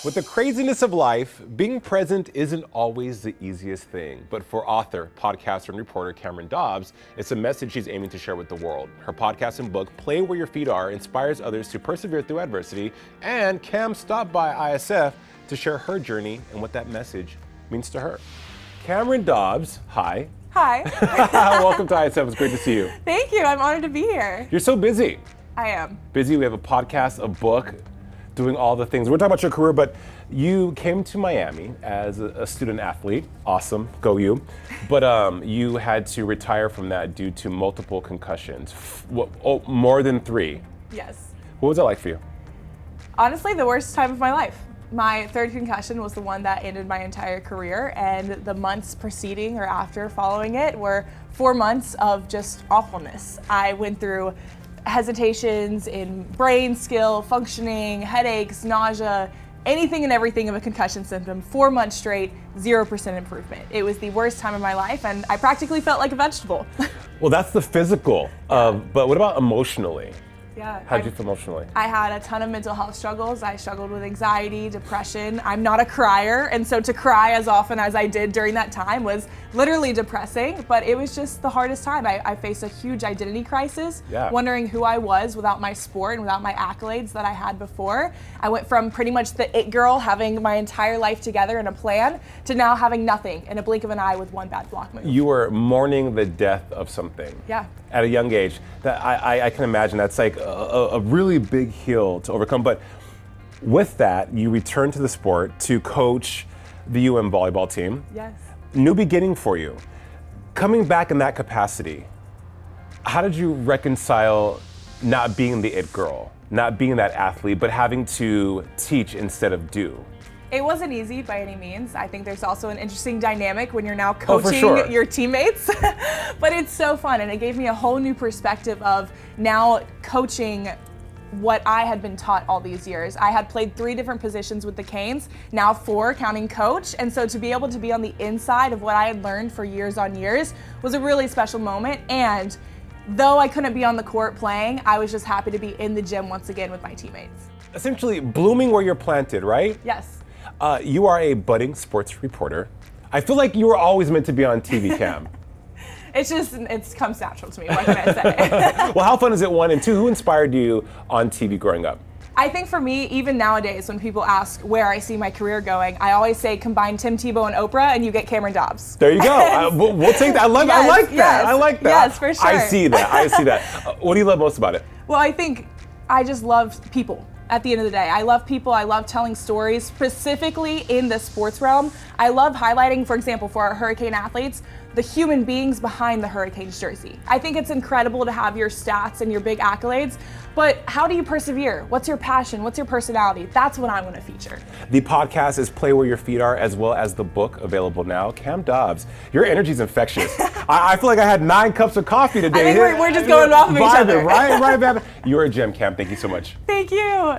With the craziness of life, being present isn't always the easiest thing. But for author, podcaster, and reporter Cameron Dobbs, it's a message she's aiming to share with the world. Her podcast and book, Play Where Your Feet Are, inspires others to persevere through adversity. And Cam stopped by ISF to share her journey and what that message means to her. Cameron Dobbs, hi. Hi. Welcome to ISF. It's great to see you. Thank you. I'm honored to be here. You're so busy. I am. Busy. We have a podcast, a book, doing all the things. We're talking about your career, but you came to Miami as a student athlete. Awesome, go you. But you had to retire from that due to multiple concussions. More than 3. Yes. What was that like for you? Honestly, the worst time of my life. My third concussion was the one that ended my entire career, and the months preceding or after following it were 4 months of just awfulness. I went through hesitations in brain skill, functioning, headaches, nausea, anything and everything of a concussion symptom. 4 months straight, 0% improvement. It was the worst time of my life, and I practically felt like a vegetable. Well, that's the physical, but what about emotionally? Yeah. How'd you feel emotionally? I had a ton of mental health struggles. I struggled with anxiety, depression. I'm not a crier, and so to cry as often as I did during that time was literally depressing, but it was just the hardest time. I faced a huge identity crisis, wondering who I was without my sport and without my accolades that I had before. I went from pretty much the it girl, having my entire life together and a plan, to now having nothing in a blink of an eye with one bad block move. You were mourning the death of something. Yeah. At a young age. That I can imagine that's like a really big hill to overcome. But with that, you returned to the sport to coach the UM volleyball team. Yes. New beginning for you. Coming back in that capacity, how did you reconcile not being the it girl, not being that athlete, but having to teach instead of do? It wasn't easy by any means. I think there's also an interesting dynamic when you're now coaching your teammates, but it's so fun, and it gave me a whole new perspective of now coaching what I had been taught all these years. I had played 3 different positions with the Canes, now 4 counting coach, and so to be able to be on the inside of what I had learned for years on years was a really special moment. And though I couldn't be on the court playing, I was just happy to be in the gym once again with my teammates. Essentially blooming where you're planted, right? Yes. You are a budding sports reporter. I feel like you were always meant to be on TV, Cam. It comes natural to me, what can I say? Well, how fun is it, 1? And 2, who inspired you on TV growing up? I think for me, even nowadays, when people ask where I see my career going, I always say combine Tim Tebow and Oprah and you get Cameron Dobbs. There you go. We'll take that. I like that. Yes, I like that. Yes, for sure. I see that. What do you love most about it? Well, I think I just love people. At the end of the day, I love people. I love telling stories, specifically in the sports realm. I love highlighting, for example, for our Hurricane athletes, the human beings behind the Hurricanes jersey. I think it's incredible to have your stats and your big accolades, but how do you persevere? What's your passion? What's your personality? That's what I want to feature. The podcast is Play Where Your Feet Are, as well as the book available now. Cam Dobbs, your energy's infectious. I feel like I had 9 cups of coffee today. I think we're just going off of each other. Right, baby. You're a gem, Cam. Thank you so much. Thank you.